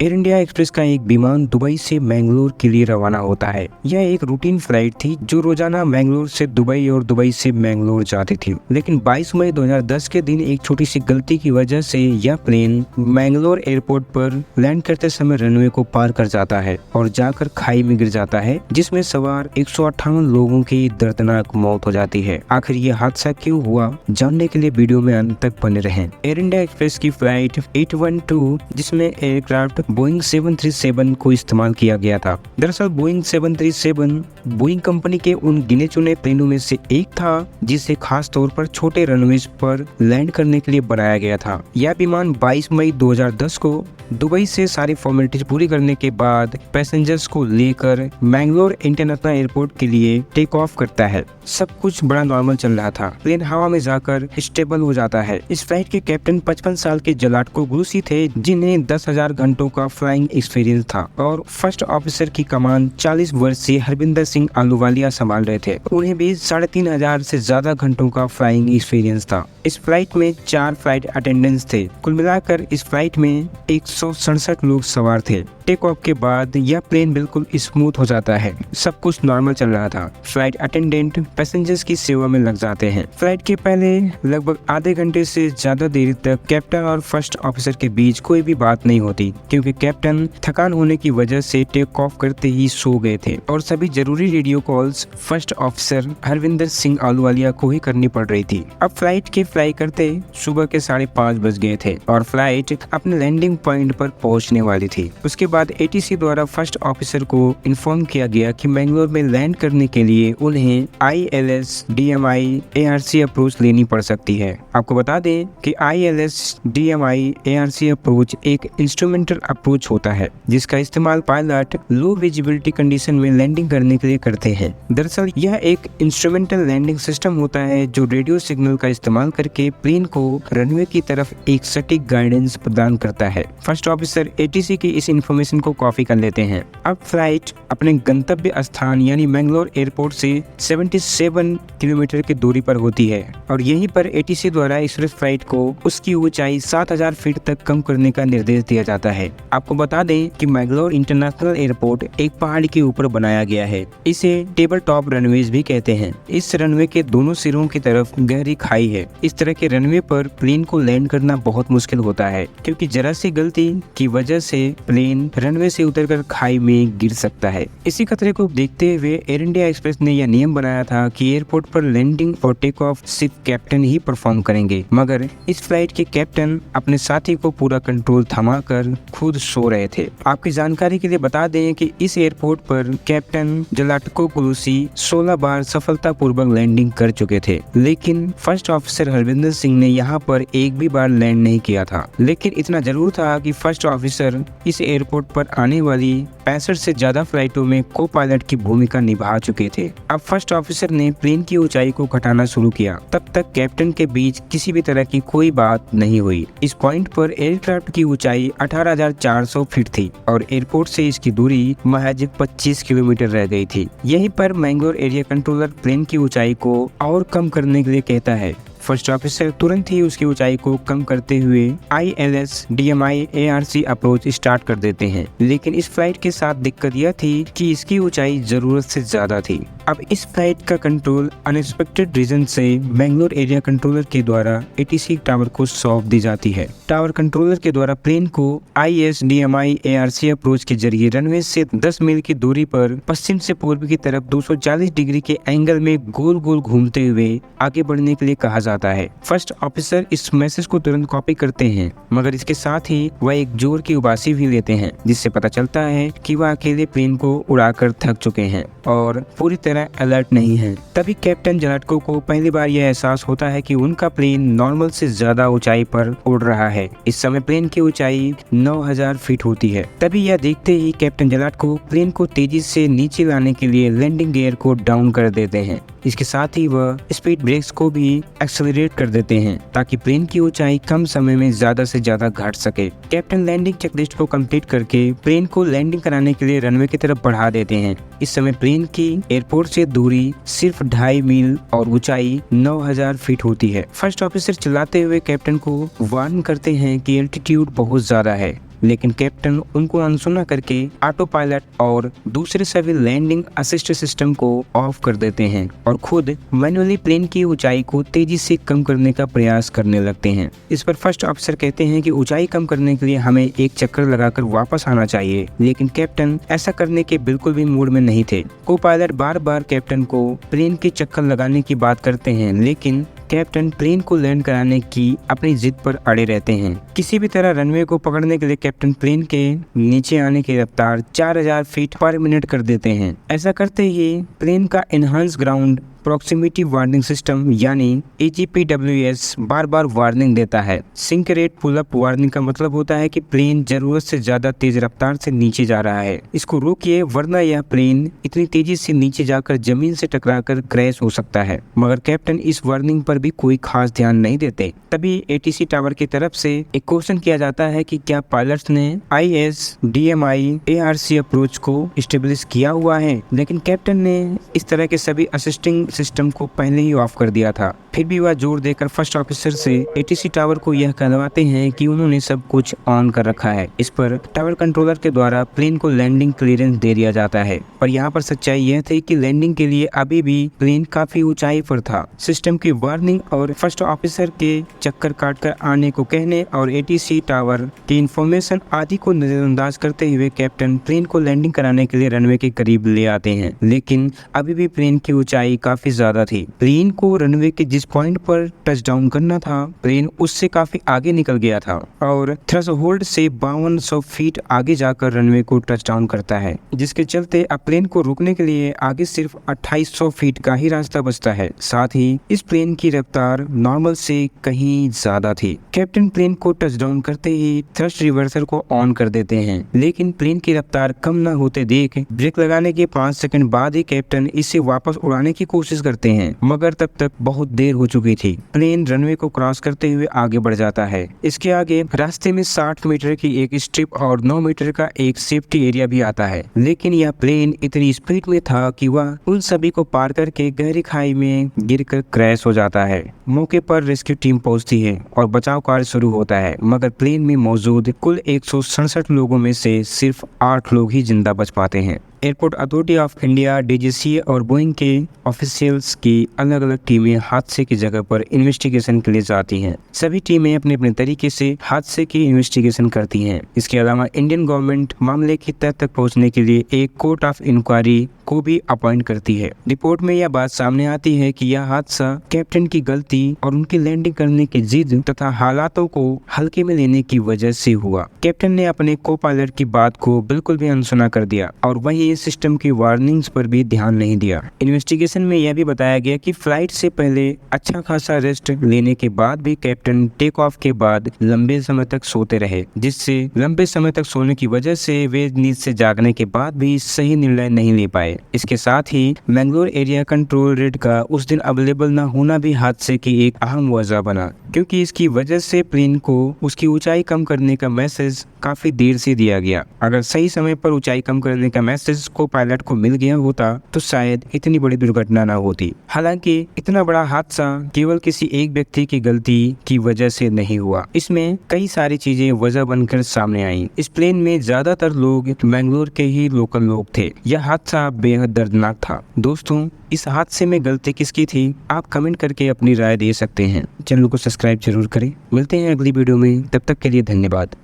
Air India express का एक विमान दुबई से मैंगलोर के लिए रवाना होता है। यह एक रूटीन फ्लाइट थी जो रोजाना मैंगलोर से दुबई और दुबई से मैंगलोर जाती थी। लेकिन 22 मई 2010 के दिन एक छोटी सी गलती की वजह से यह प्लेन मैंगलोर एयरपोर्ट पर लैंड करते समय रनवे को पार कर जाता है और जाकर खाई में गिर जाता है, जिसमें सवार 158 लोगों की दर्दनाक मौत हो जाती है। आखिर ये हादसा क्यों हुआ, जानने के लिए वीडियो में अंत तक बने रहें। एयर इंडिया एक्सप्रेस की फ्लाइट 812 जिसमें एयरक्राफ्ट बोइंग 737 को इस्तेमाल किया गया था। दरअसल बोइंग 737 बोइंग कंपनी के उन गिने चुने प्लेनों में से एक था जिसे खास तौर पर छोटे रनवेज पर लैंड करने के लिए बनाया गया था। यह विमान 22 मई 2010 को दुबई से सारी फॉर्मेलिटीज पूरी करने के बाद पैसेंजर्स को लेकर मैंगलोर इंटरनेशनल एयरपोर्ट के लिए टेक ऑफ करता है। सब कुछ बड़ा नॉर्मल चल रहा था। प्लेन हवा में जाकर स्टेबल हो जाता है। इस फ्लाइट के कैप्टन 55 साल के जलाटको गुरुसी थे, जिन्हें 10,000 घंटों का फ्लाइंग एक्सपीरियंस था, और फर्स्ट ऑफिसर की कमान 40 वर्षीय हरविंदर सिंह आलूवालिया संभाल रहे थे। उन्हें भी 3,500 से ज्यादा घंटों का फ्लाइंग एक्सपीरियंस था। इस फ्लाइट में 4 फ्लाइट अटेंडेंट्स थे। कुल मिलाकर इस फ्लाइट में 167 लोग सवार थे। टेक ऑफ के बाद यह प्लेन बिल्कुल स्मूथ हो जाता है। सब कुछ नॉर्मल चल रहा था। फ्लाइट अटेंडेंट पैसेंजर्स की सेवा में लग जाते हैं। फ्लाइट के पहले लगभग आधे घंटे से ज्यादा देर तक कैप्टन और फर्स्ट ऑफिसर के बीच कोई भी बात नहीं होती, क्योंकि कैप्टन थकान होने की वजह से टेक ऑफ करते ही सो गए थे और सभी जरूरी radio calls first officer Harvinder Singh Ahluwalia को ही करनी पड़ रही थी। अब फ्लाइट के फ्लाई करते सुबह के 5:30 बज गए थे और फ्लाइट अपने लैंडिंग पॉइंट पर पहुंचने वाली थी। उसके बाद एटीसी द्वारा फर्स्ट ऑफिसर को इन्फॉर्म किया गया कि मैंगलोर में लैंड करने के लिए उन्हें ILS DMI ARC अप्रोच लेनी पड़ सकती है। आपको बता दें कि ILS DMI ARC अप्रोच एक इंस्ट्रूमेंटल अप्रोच होता है, जिसका इस्तेमाल पायलट लो विजिबिलिटी कंडीशन में लैंडिंग करने के लिए करते हैं। दरअसल यह एक इंस्ट्रूमेंटल लैंडिंग सिस्टम होता है जो रेडियो सिग्नल का इस्तेमाल करके प्लेन को रनवे की तरफ एक सटीक गाइडेंस प्रदान करता है। फर्स्ट ऑफिसर एटीसी की इस इंफॉर्मेशन को कॉपी कर लेते हैं। अब फ्लाइट अपने गंतव्य स्थान यानी मैंगलोर एयरपोर्ट से 77 किलोमीटर की दूरी पर होती है और यहीं पर एटीसी द्वारा इस फ्लाइट को उसकी ऊंचाई 7,000 फीट तक कम करने का निर्देश दिया जाता है। आपको बता दें कि मैंगलोर इंटरनेशनल एयरपोर्ट एक पहाड़ के ऊपर बनाया गया है। इसे टेबल टॉप रनवेज भी कहते हैं। इस रनवे के दोनों सिरों की तरफ गहरी खाई है। इस तरह के रनवे पर प्लेन को लैंड करना बहुत मुश्किल होता है, क्योंकि जरा सी गलती की वजह से प्लेन रनवे से उतरकर खाई में गिर सकता है। इसी खतरे को देखते हुए एयर इंडिया एक्सप्रेस ने यह नियम बनाया था कि एयरपोर्ट पर लैंडिंग और टेक ऑफ सिर्फ कैप्टन ही परफॉर्म करेंगे, मगर इस फ्लाइट के कैप्टन अपने साथी को पूरा कंट्रोल थमाकर खुद सो रहे थे। आपकी जानकारी के लिए बता दें कि इस एयरपोर्ट पर कैप्टन जलाटको गुरुसी 16 बार सफलतापूर्वक लैंडिंग कर चुके थे, लेकिन फर्स्ट ऑफिसर हरविंदर सिंह ने यहाँ पर एक भी बार लैंड नहीं किया था। लेकिन इतना जरूर था कि फर्स्ट ऑफिसर इस एयरपोर्ट पर आने वाली 65 से ज्यादा फ्लाइटों में को पायलट की भूमिका निभा चुके थे। अब फर्स्ट ऑफिसर ने प्लेन की ऊंचाई को घटाना शुरू किया। तब तक कैप्टन के बीच किसी भी तरह की कोई बात नहीं हुई। इस पॉइंट पर एयरक्राफ्ट की ऊंचाई 18,400 फीट थी और एयरपोर्ट से इसकी दूरी महज 25 किलोमीटर रह गई थी। यहीं पर मैंगलोर एरिया कंट्रोलर प्लेन की ऊंचाई को और कम करने के लिए कहता है। फर्स्ट ऑफिसर तुरंत ही उसकी ऊंचाई को कम करते हुए ILS DMI ARC approach start कर देते हैं। लेकिन इस फ्लाइट के साथ दिक्कत यह थी कि इसकी ऊंचाई जरूरत से ज्यादा थी। अब इस फ्लाइट का कंट्रोल अनएक्सपेक्टेड रीजन से मैंगलोर एरिया कंट्रोलर के द्वारा ATC टावर को सौंप दी जाती है। टावर कंट्रोलर के द्वारा प्लेन को ILS DMI ARC अप्रोच के जरिए रनवे से 10 मील की दूरी पर पश्चिम से पूर्व की तरफ 240 डिग्री के एंगल में गोल गोल घूमते हुए आगे बढ़ने के लिए कहा जाता है। फर्स्ट ऑफिसर इस मैसेज को तुरंत कॉपी करते हैं, मगर इसके साथ ही वह एक जोर की उबासी भी लेते हैं, जिससे पता चलता है कि वह अकेले प्लेन को उड़ाकर थक चुके हैं और पूरी तरह अलर्ट नहीं है। तभी कैप्टन जलाटको को पहली बार यह एहसास होता है कि उनका प्लेन नॉर्मल से ज्यादा ऊंचाई पर उड़ रहा है। इस समय प्लेन की ऊंचाई 9,000 फीट होती है। तभी यह देखते ही कैप्टन जलाटको प्लेन को तेजी से नीचे लाने के लिए लैंडिंग गियर को डाउन कर देते हैं। इसके साथ ही वह स्पीड ब्रेक्स को भी एक्सेलरेट कर देते हैं ताकि प्लेन की ऊंचाई कम समय में ज्यादा से ज्यादा घट सके। कैप्टन लैंडिंग चेकलिस्ट को कंप्लीट करके प्लेन को लैंडिंग कराने के लिए रनवे की तरफ बढ़ा देते हैं। इस समय प्लेन की एयरपोर्ट से दूरी सिर्फ 2.5 मील और ऊंचाई 9,000 फीट होती है। फर्स्ट ऑफिसर चिल्लाते हुए कैप्टन को वार्न करते हैं कि एल्टीट्यूड बहुत ज्यादा है लेकिन कैप्टन उनको अनसुना करके ऑटो पायलट और दूसरे सभी लैंडिंग असिस्ट सिस्टम को ऑफ कर देते हैं और खुद मैनुअली प्लेन की ऊंचाई को तेजी से कम करने का प्रयास करने लगते हैं। इस पर फर्स्ट ऑफिसर कहते हैं कि ऊंचाई कम करने के लिए हमें एक चक्कर लगाकर वापस आना चाहिए, लेकिन कैप्टन ऐसा करने के बिल्कुल भी मूड में नहीं थे। को पायलट बार बार कैप्टन को प्लेन के चक्कर लगाने की बात करते हैं, लेकिन कैप्टन प्लेन को लैंड कराने की अपनी जिद पर अड़े रहते हैं। किसी भी तरह रनवे को पकड़ने के लिए कैप्टन प्लेन के नीचे आने की रफ्तार 4000 फीट पर मिनट कर देते हैं। ऐसा करते ही प्लेन का enhance ground proximity warning system यानी AGPWS बार बार वार्निंग देता है। Sink rate pull up warning का मतलब होता है कि प्लेन जरूरत से ज्यादा तेज रफ्तार से नीचे जा रहा है, इसको रोकिए वरना यह प्लेन इतनी तेजी से नीचे जाकर जमीन से टकराकर क्रैश हो सकता है। मगर कैप्टन इस वार्निंग पर भी कोई खास ध्यान नहीं देते। तभी ATC टावर की तरफ से एक क्वेश्चन किया जाता है कि क्या पायलट्स ने ISDMI ARC अप्रोच को स्टेब्लिश किया हुआ है, लेकिन कैप्टन ने इस तरह के सभी असिस्टिंग सिस्टम को पहले ही ऑफ कर दिया था। फिर भी वह जोर देकर फर्स्ट ऑफिसर से ATC टावर को यह कहलवाते हैं कि उन्होंने सब कुछ ऑन कर रखा है। इस पर टावर कंट्रोलर के द्वारा प्लेन को लैंडिंग क्लियरेंस दे दिया जाता है, पर यहाँ पर सच्चाई यह थी कि लैंडिंग के लिए अभी भी प्लेन काफी ऊंचाई पर था। सिस्टम की वार्निंग और फर्स्ट ऑफिसर के चक्कर काटकर आने को कहने और ATC टावर की इंफॉर्मेशन आदि को नजरअंदाज करते हुए कैप्टन प्लेन को लैंडिंग कराने के लिए रनवे के करीब ले आते हैं, लेकिन अभी भी प्लेन की ऊंचाई काफी ज्यादा थी। प्लेन को रनवे के जिस पॉइंट पर टच डाउन करना था, प्लेन उससे काफी आगे निकल गया था और थ्रेशोल्ड से 5200 फीट आगे जाकर रनवे को टच डाउन करता है, जिसके चलते अब प्लेन को रोकने के लिए आगे सिर्फ 2800 फीट का ही रास्ता बचता है। साथ ही इस प्लेन की रफ्तार नॉर्मल से कहीं ज्यादा थी। कैप्टन प्लेन को टच डाउन करते ही थ्रस्ट रिवर्सर को ऑन कर देते हैं, लेकिन प्लेन की रफ्तार कम न होते देख ब्रेक लगाने के 5 सेकंड बाद ही कैप्टन इसे वापस उड़ाने की कोशिश करते हैं, मगर तब तक बहुत देर हो चुकी थी। प्लेन रनवे को क्रॉस करते हुए आगे बढ़ जाता है। इसके आगे रास्ते में 60 मीटर की एक स्ट्रिप और 9 मीटर का एक सेफ्टी एरिया भी आता है, लेकिन यह प्लेन इतनी स्पीड में था कि वह उन सभी को पार करके गहरी खाई में गिरकर क्रैश हो जाता है। मौके पर रेस्क्यू टीम पहुंचती है और बचाव कार्य शुरू होता है, मगर प्लेन में मौजूद कुल 167 लोगों में से सिर्फ 8 लोग ही जिंदा बच पाते हैं। Airport authority of India, DGCA और बोइंग के ऑफिशियल्स की अलग अलग टीमें हादसे की जगह पर इन्वेस्टिगेशन के लिए जाती हैं। सभी टीमें अपने अपने तरीके से हादसे की इन्वेस्टिगेशन करती हैं। इसके अलावा इंडियन गवर्नमेंट मामले की तह तक पहुंचने के लिए एक कोर्ट ऑफ इंक्वायरी को भी अपॉइंट करती है। रिपोर्ट में यह बात सामने आती है कि यह हादसा कैप्टन की गलती और उनकी लैंडिंग करने की जिद तथा हालातों को हल्के में लेने की वजह से हुआ। कैप्टन ने अपने को पायलट की बात को बिल्कुल भी अनसुना कर दिया और वहीं सिस्टम की वार्निंग्स पर भी ध्यान नहीं दिया। इन्वेस्टिगेशन में यह भी बताया गया कि फ्लाइट से पहले अच्छा खासा रेस्ट लेने के बाद भी कैप्टन टेक ऑफ के बाद लंबे समय तक सोते रहे, जिससे लंबे समय तक सोने की वजह से वे नींद से जागने के बाद भी सही निर्णय नहीं ले पाए। इसके साथ ही मैंगलोर एरिया कंट्रोल रेड का उस दिन अवेलेबल न होना भी हादसे की एक अहम वजह बना, क्योंकि इसकी वजह से प्लेन को उसकी ऊंचाई कम करने का मैसेज काफी देर से दिया गया। अगर सही समय पर ऊंचाई कम करने का मैसेज को पायलट को मिल गया होता तो शायद इतनी बड़ी दुर्घटना न होती। हालांकि इतना बड़ा हादसा केवल किसी एक व्यक्ति की गलती की वजह से नहीं हुआ, इसमें कई सारी चीजें वजह बनकर सामने आई। इस प्लेन में ज्यादातर लोग मैंगलोर के ही लोकल लोग थे। यह हादसा बेहद दर्दनाक था। दोस्तों, इस हादसे में गलती किसकी थी, आप कमेंट करके अपनी राय दे सकते हैं। चैनल को सब्सक्राइब जरूर करें। मिलते हैं अगली वीडियो में, तब तक के लिए धन्यवाद।